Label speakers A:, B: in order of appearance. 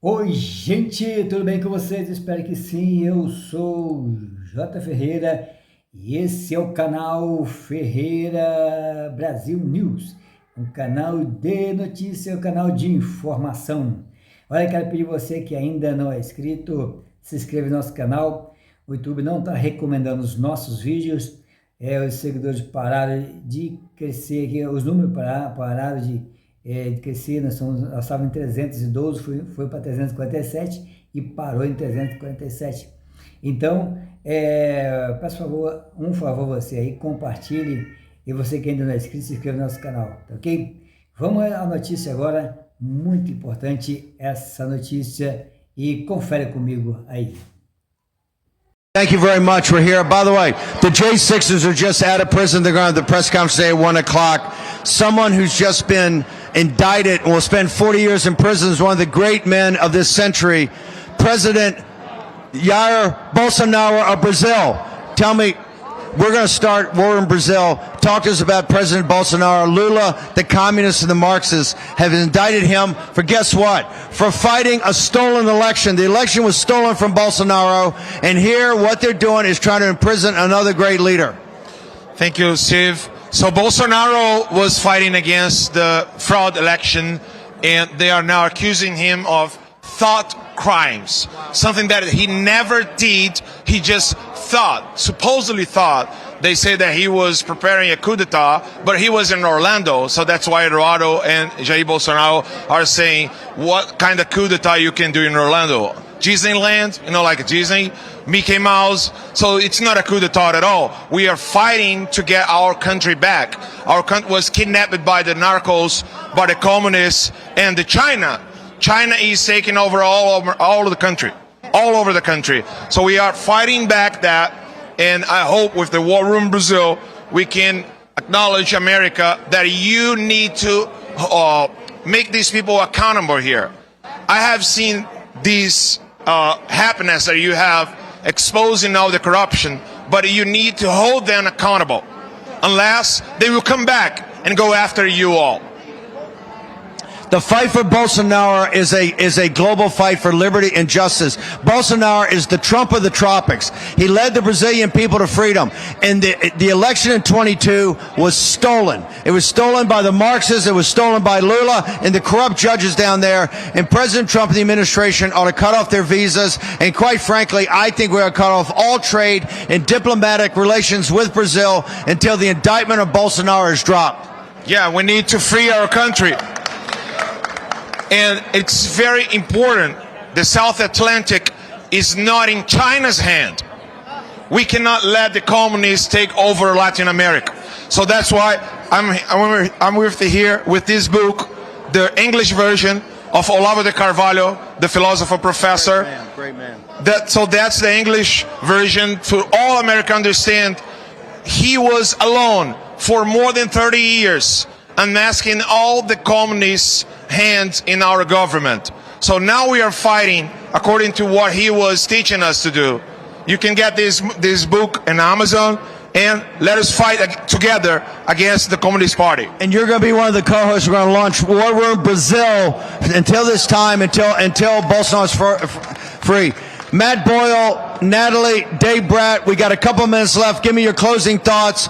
A: Oi, gente, tudo bem com vocês? Espero que sim. Eu sou J. Ferreira e esse é o canal Ferreira Brasil News, um canal de notícia, um canal de informação. Olha, quero pedir você que ainda não é inscrito, se inscreva no nosso canal. O YouTube não está recomendando os nossos vídeos, os seguidores pararam de crescer aqui, os números pararam de crescer. Nós estávamos em 312, foi para 347 e parou em 347. Então, peço um favor você aí, compartilhe, e você que ainda não é inscrito, se inscreva no nosso canal, tá ok? Vamos à notícia agora, muito importante essa notícia, e confere comigo aí.
B: Thank you very much. We're here. By the way, the J6ers are just out of prison. They're going to have the press conference today at 1 o'clock. Someone who's just been indicted and will spend 40 years in prison is one of the great men of this century, President Jair Bolsonaro of Brazil. Tell me, we're going to start war in Brazil. Talk to us about President Bolsonaro. Lula, the communists and the Marxists have indicted him for, guess what? For fighting a stolen election. The election was stolen from Bolsonaro, and here what they're doing is trying to imprison another great leader.
C: Thank you, Steve. So Bolsonaro was fighting against the fraud election, and they are now accusing him of thought crimes, something that he never did. He just thought, supposedly thought. They say that he was preparing a coup d'etat, but he was in Orlando, so that's why Eduardo and Jair Bolsonaro are saying, what kind of coup d'etat you can do in Orlando? Disneyland, like Disney, Mickey Mouse. So it's not a coup d'etat at all. We are fighting to get our country back. Our country was kidnapped by the narcos, by the communists, and the China. China is taking over all of the country, all over the country. So we are fighting back that, and I hope with the war room Brazil, we can acknowledge America that you need to make these people accountable here. I have seen this happiness that you have exposing all the corruption, but you need to hold them accountable, unless they will come back and go after you all.
B: The fight for Bolsonaro is a global fight for liberty and justice. Bolsonaro is the Trump of the tropics. He led the Brazilian people to freedom. And the election in 22 was stolen. It was stolen by the Marxists. It was stolen by Lula and the corrupt judges down there. And President Trump and the administration ought to cut off their visas. And quite frankly, I think we ought to cut off all trade and diplomatic relations with Brazil until the indictment of Bolsonaro is dropped.
C: Yeah, we need to free our country. And it's very important. The South Atlantic is not in China's hand. We cannot let the communists take over Latin America. So that's why I'm with here with this book, the English version of Olavo de Carvalho, the philosopher professor.
B: Great man.
C: So that's the English version for all America understand. He was alone for more than 30 years, unmasking all the communists' hands in our government. So now we are fighting according to what he was teaching us to do. You can get this book on Amazon, and let us fight together against the Communist Party.
B: And you're going to be one of the co-hosts. We're going to launch War Room Brazil until this time, until Bolsonaro's free. Matt Boyle, Natalie, Dave Bratt, we got a couple minutes left. Give me your closing thoughts